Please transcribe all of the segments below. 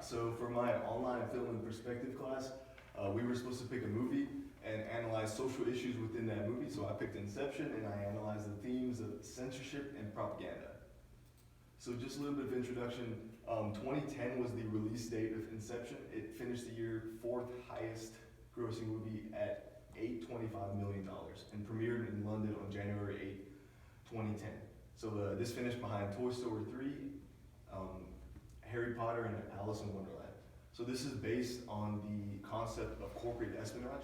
So for my online film and perspective class, we were supposed to pick a movie and analyze social issues within that movie. So I picked Inception and I analyzed the themes of censorship and propaganda. So just a little bit of introduction. 2010 was the release date of Inception. It finished the year fourth highest grossing movie at $825 million and premiered in London on January 8, 2010. So this finished behind Toy Story 3, Harry Potter, and Alice in Wonderland. So this is based on the concept of corporate espionage,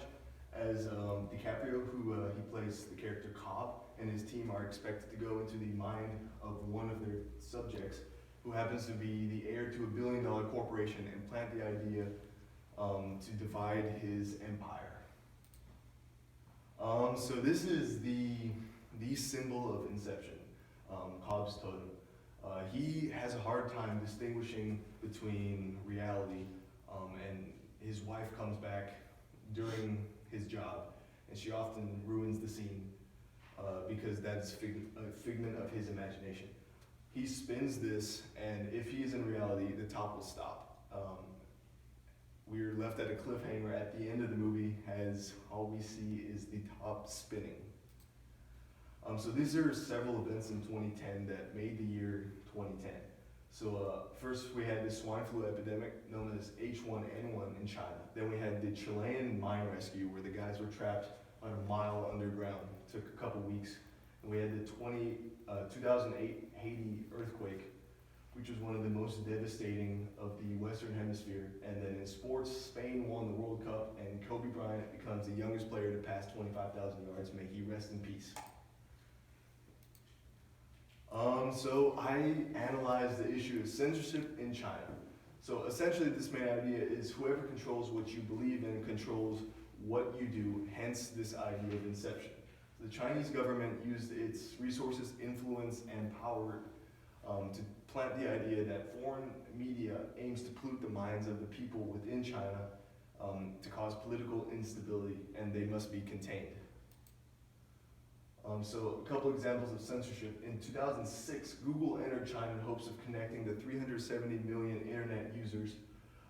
as DiCaprio, who he plays the character Cobb, and his team are expected to go into the mind of one of their subjects, who happens to be the heir to $1 billion corporation, and plant the idea to divide his empire. So this is the symbol of Inception, Cobb's totem. He has a hard time distinguishing between reality, and his wife comes back during his job, and she often ruins the scene because that's a figment of his imagination. He spins this, and if he is in reality, the top will stop. We're left at a cliffhanger at the end of the movie, as all we see is the top spinning. So these are several events in 2010 that made the year 2010. So first we had the swine flu epidemic known as H1N1 in China. Then we had the Chilean mine rescue where the guys were trapped on a mile underground. It took a couple weeks. And we had the 2008 Haiti earthquake, which was one of the most devastating of the Western Hemisphere. And then in sports, Spain won the World Cup, and Kobe Bryant becomes the youngest player to pass 25,000 yards. May he rest in peace. So I analyzed the issue of censorship in China. So essentially this main idea is whoever controls what you believe in controls what you do, hence this idea of inception. The Chinese government used its resources, influence, and power to plant the idea that foreign media aims to pollute the minds of the people within China to cause political instability, and they must be contained. So a couple examples of censorship. In 2006, Google entered China in hopes of connecting the 370 million internet users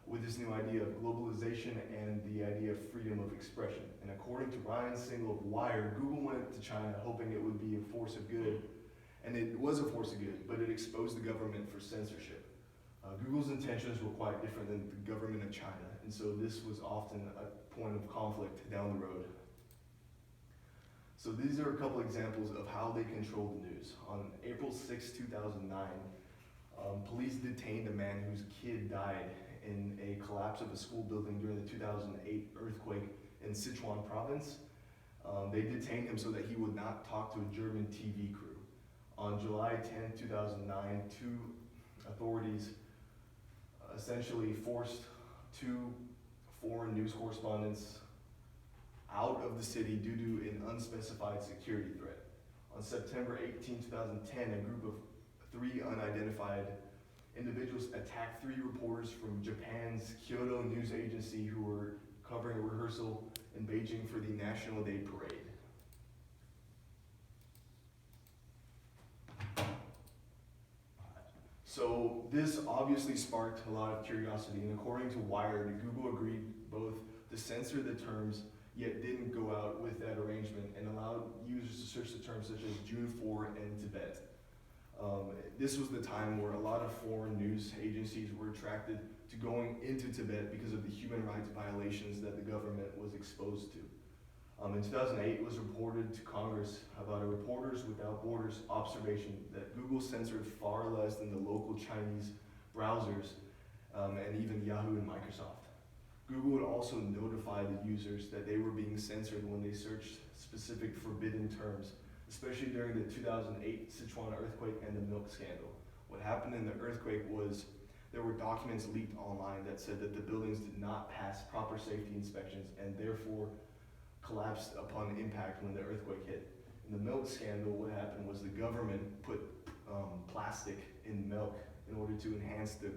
with this new idea of globalization and the idea of freedom of expression. And according to Ryan Singal of Wired, Google went to China hoping it would be a force of good, and it was a force of good, but it exposed the government for censorship. Google's intentions were quite different than the government of China, and so this was often a point of conflict down the road. So these are a couple examples of how they control the news. On April 6, 2009, police detained a man whose kid died in a collapse of a school building during the 2008 earthquake in Sichuan province. They detained him so that he would not talk to a German TV crew. On July 10, 2009, two authorities essentially forced two foreign news correspondents out of the city due to an unspecified security threat. On September 18, 2010, a group of three unidentified individuals attacked three reporters from Japan's Kyoto News Agency who were covering a rehearsal in Beijing for the National Day Parade. So this obviously sparked a lot of curiosity, and according to Wired, Google agreed both to censor the terms, yet didn't go out with that arrangement and allowed users to search the terms such as June 4 and Tibet. This was the time where a lot of foreign news agencies were attracted to going into Tibet because of the human rights violations that the government was exposed to. In 2008, it was reported to Congress about a Reporters Without Borders observation that Google censored far less than the local Chinese browsers and even Yahoo and Microsoft. Google would also notify the users that they were being censored when they searched specific forbidden terms, especially during the 2008 Sichuan earthquake and the milk scandal. What happened in the earthquake was there were documents leaked online that said that the buildings did not pass proper safety inspections and therefore collapsed upon impact when the earthquake hit. In the milk scandal, what happened was the government put plastic in milk in order to enhance the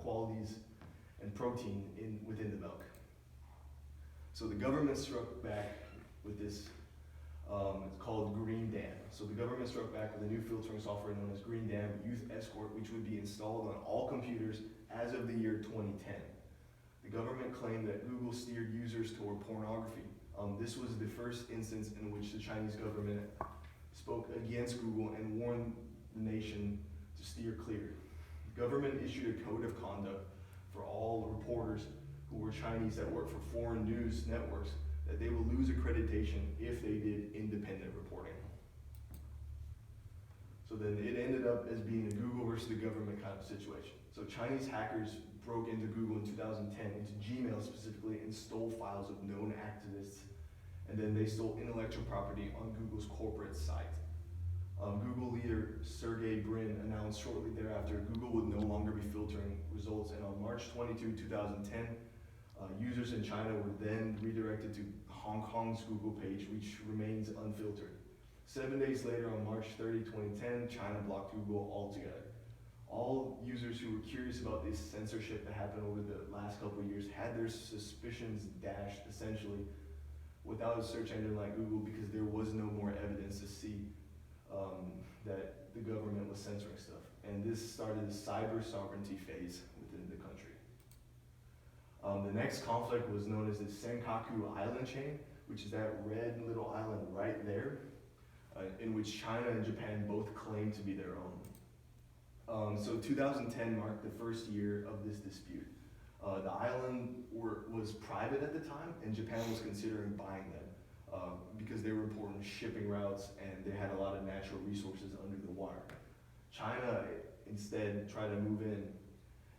qualities and protein within the milk. So the government struck back with this It's called Green Dam. So the government struck back with a new filtering software known as Green Dam Youth Escort, which would be installed on all computers as of the year 2010. The government claimed that Google steered users toward pornography. This was the first instance in which the Chinese government spoke against Google and warned the nation to steer clear. The government issued a code of conduct for all reporters who were Chinese that worked for foreign news networks that they would lose accreditation if they did independent reporting. So then it ended up as being a Google versus the government kind of situation. So Chinese hackers broke into Google in 2010, into Gmail specifically, and stole files of known activists. And then they stole intellectual property on Google's corporate site. Google leader Sergey Brin announced shortly thereafter Google would no longer be filtering results, and on March 22, 2010, users in China were then redirected to Hong Kong's Google page, which remains unfiltered. 7 days later, on March 30, 2010, China blocked Google altogether. All users who were curious about this censorship that happened over the last couple of years had their suspicions dashed, essentially, without a search engine like Google, because there was no more evidence to see that the government was censoring stuff. And this started the cyber sovereignty phase within the country. The next conflict was known as the Senkaku Island chain, which is that red little island right there, in which China and Japan both claim to be their own. So 2010 marked the first year of this dispute. The island was private at the time, and Japan was considering buying them because they were important shipping routes and they had a lot of natural resources under the water. China instead tried to move in,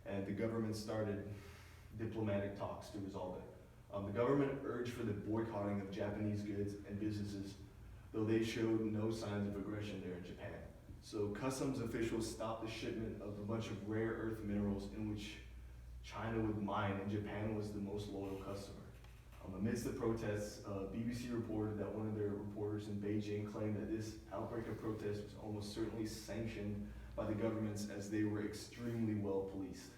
and the government started diplomatic talks to resolve it. The government urged for the boycotting of Japanese goods and businesses, though they showed no signs of aggression there in Japan. So customs officials stopped the shipment of a bunch of rare earth minerals in which China would mine, and Japan was the most loyal customer. Amidst the protests, BBC reported that one of their reporters in Beijing claimed that this outbreak of protest was almost certainly sanctioned by the governments, as they were extremely well policed.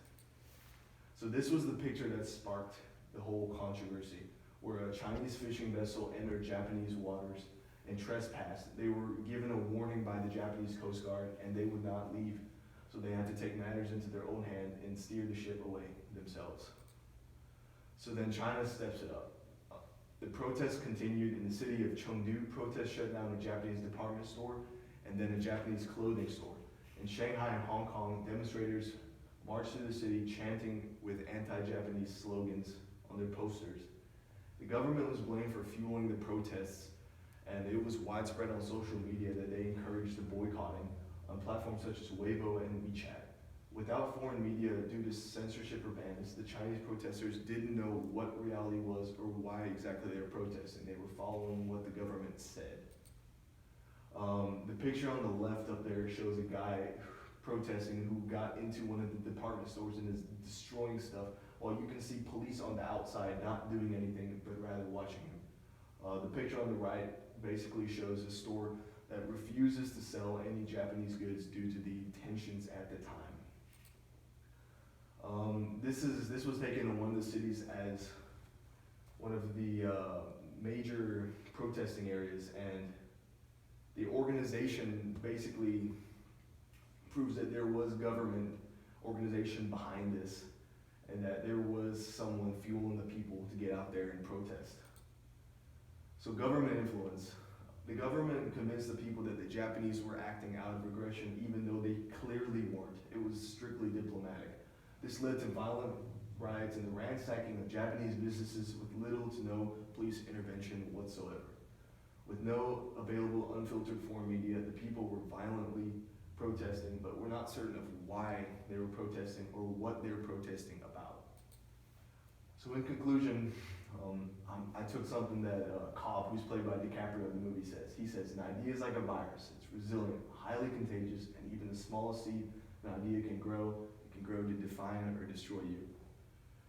So this was the picture that sparked the whole controversy, where a Chinese fishing vessel entered Japanese waters and trespassed. They were given a warning by the Japanese Coast Guard, and they would not leave. So they had to take matters into their own hand and steer the ship away themselves. So then China steps it up. The protests continued in the city of Chengdu. Protests shut down a Japanese department store and then a Japanese clothing store. In Shanghai and Hong Kong, demonstrators marched through the city chanting with anti-Japanese slogans on their posters. The government was blamed for fueling the protests, and it was widespread on social media that they encouraged the boycotting on platforms such as Weibo and WeChat. Without foreign media due to censorship or bans, the Chinese protesters didn't know what reality was or why exactly they were protesting. They were following what the government said. The picture on the left up there shows a guy protesting who got into one of the department stores and is destroying stuff, while you can see police on the outside not doing anything but rather watching him. The picture on the right basically shows a store that refuses to sell any Japanese goods due to the tensions at the time. This was taken in one of the cities as one of the major protesting areas, and the organization basically proves that there was government organization behind this, and that there was someone fueling the people to get out there and protest. So government influence. The government convinced the people that the Japanese were acting out of aggression, even though they clearly weren't. It was strictly diplomatic. This led to violent riots and the ransacking of Japanese businesses with little to no police intervention whatsoever. With no available unfiltered foreign media, the people were violently protesting, but were not certain of why they were protesting or what they were protesting about. So in conclusion, I took something that Cobb, who's played by DiCaprio in the movie, says. He says, "An idea is like a virus. It's resilient, highly contagious, and even the smallest seed an idea can grow to define or destroy you.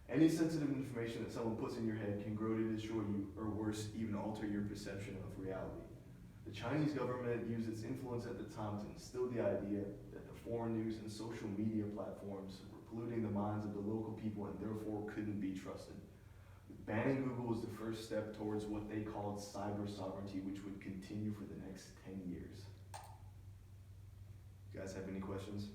Any sensitive information that someone puts in your head can grow to destroy you, or worse, even alter your perception of reality." The Chinese government used its influence at the time to instill the idea that the foreign news and social media platforms were polluting the minds of the local people and therefore couldn't be trusted. Banning Google was the first step towards what they called cyber sovereignty, which would continue for the next 10 years. You guys have any questions?